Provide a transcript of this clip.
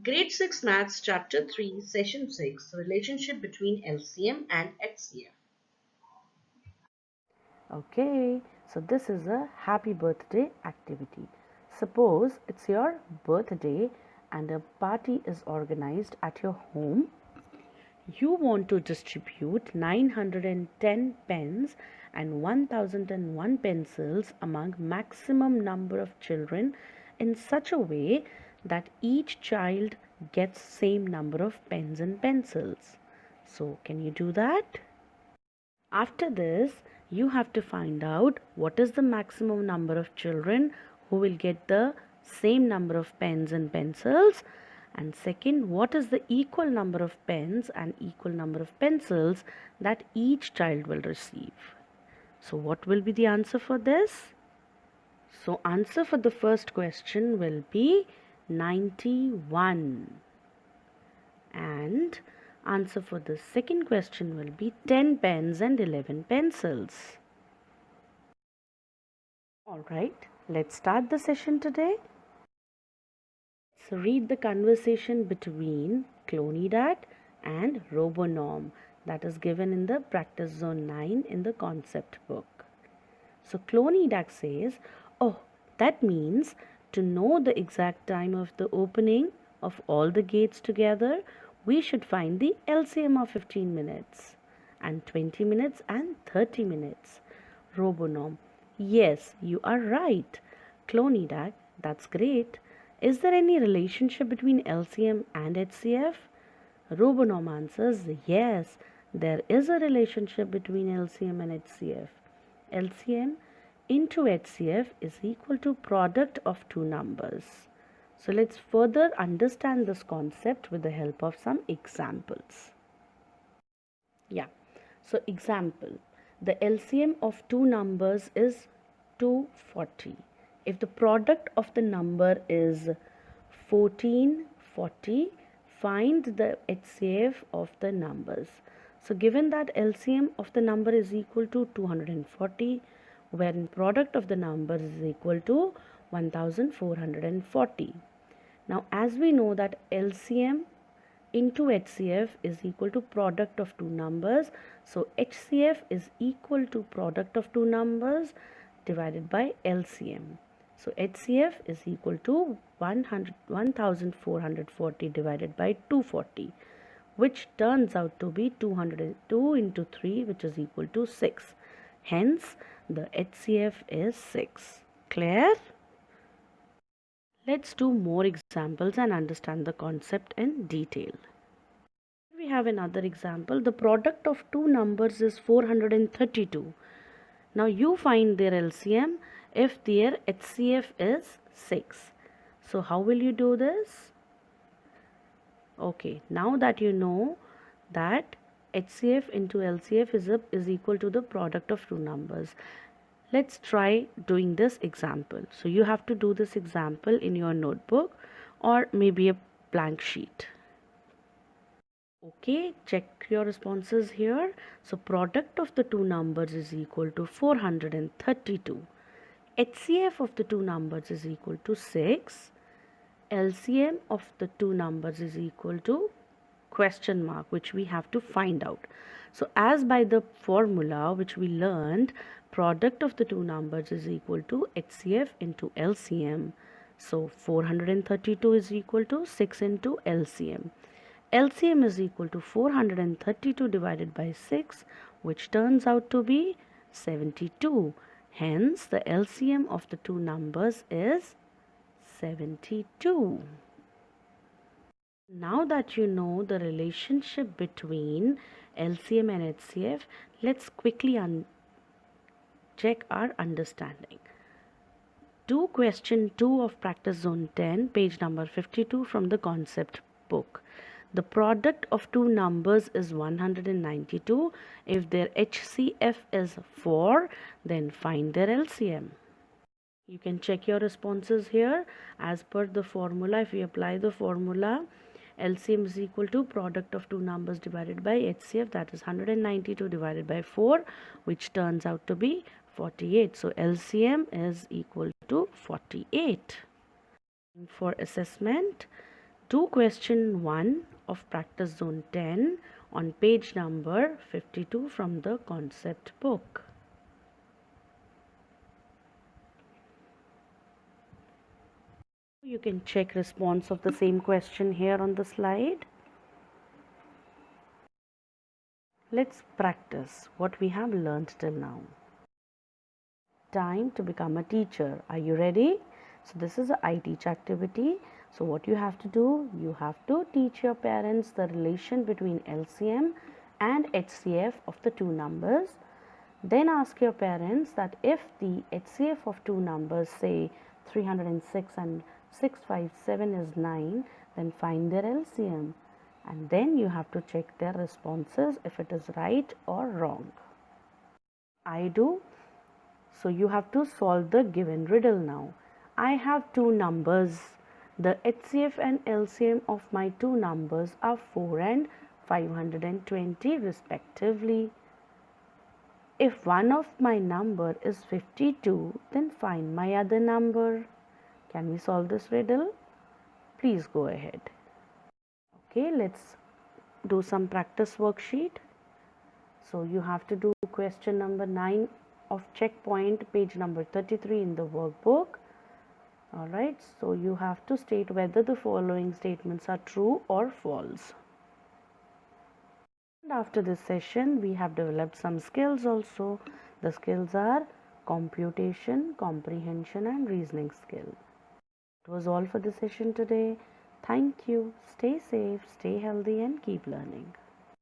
Grade 6 Maths Chapter 3 Session 6 Relationship between LCM and HCF. Okay, so this is a happy birthday activity. Suppose it's your birthday and a party is organized at your home. You want to distribute 910 pens and 1001 pencils among maximum number of children in such a way that each child gets same number of pens and pencils. So, can you do that? After this, you have to find out what is the maximum number of children who will get the same number of pens and pencils. And second, what is the equal number of pens and equal number of pencils that each child will receive. So what will be the answer for this? So answer for the first question will be 91. And answer for the second question will be 10 pens and 11 pencils. Alright, let's start the session today. So read the conversation between Clonidat and Robonorm that is given in the practice zone 9 in the concept book. So Clonidat says, oh, that means to know the exact time of the opening of all the gates together, we should find the LCM of 15 minutes and 20 minutes and 30 minutes. Robonorm, yes, you are right. Clonidat, that's great. Is there any relationship between LCM and HCF? Robonorm answers, yes, there is a relationship between LCM and HCF. LCM into HCF is equal to product of two numbers. So let's further understand this concept with the help of some examples. Yeah, so example, the LCM of two numbers is 240. If the product of the number is 1440, find the HCF of the numbers. So given that LCM of the number is equal to 240, wherein product of the numbers is equal to 1440. Now as we know that LCM into HCF is equal to product of two numbers. So HCF is equal to product of two numbers divided by LCM. So HCF is equal to 1440 divided by 240, which turns out to be 202 into 3, which is equal to 6. Hence, the HCF is 6. Clear? Let's do more examples and understand the concept in detail. We have another example. The product of two numbers is 432. Now you find their LCM if their HCF is 6. So how will you do this? Okay, now that you know that HCF into LCF is equal to the product of two numbers, let's try doing this example. So you have to do this example in your notebook or maybe a blank sheet. Okay, check your responses here. So product of the two numbers is equal to 432. HCF of the two numbers is equal to 6. LCM of the two numbers is equal to question mark, which we have to find out. So as by the formula which we learned, product of the two numbers is equal to HCF into LCM. So 432 is equal to 6 into LCM. LCM is equal to 432 divided by 6, which turns out to be 72. Hence, the LCM of the two numbers is 72. Now that you know the relationship between LCM and HCF, let's quickly check our understanding. Do question 2 of practice zone 10, page number 52 from the concept book. The product of two numbers is 192. If their HCF is 4, then find their LCM. You can check your responses here as per the formula. If you apply the formula, LCM is equal to product of two numbers divided by HCF, that is 192 divided by 4, which turns out to be 48. So LCM is equal to 48. For assessment, to question 1 of practice zone 10 on page number 52 from the concept book. You can check response of the same question here on the slide. Let's practice what we have learned till now. Time to become a teacher. Are you ready? So this is a I teach activity. So what you have to do, you have to teach your parents the relation between LCM and HCF of the two numbers. Then ask your parents that if the HCF of two numbers, say 306 and 657 is 9, then find their LCM. And then you have to check their responses if it is right or wrong. I do. So you have to solve the given riddle now. I have two numbers. The HCF and LCM of my two numbers are 4 and 520 respectively. If one of my number is 52, then find my other number. Can we solve this riddle? Please go ahead. Okay, let's do some practice worksheet. So you have to do question number 9 of checkpoint, page number 33 in the workbook. Alright, so you have to state whether the following statements are true or false. And after this session, we have developed some skills also. The skills are computation, comprehension and reasoning skill. It was all for the session today. Thank you. Stay safe, stay healthy and keep learning.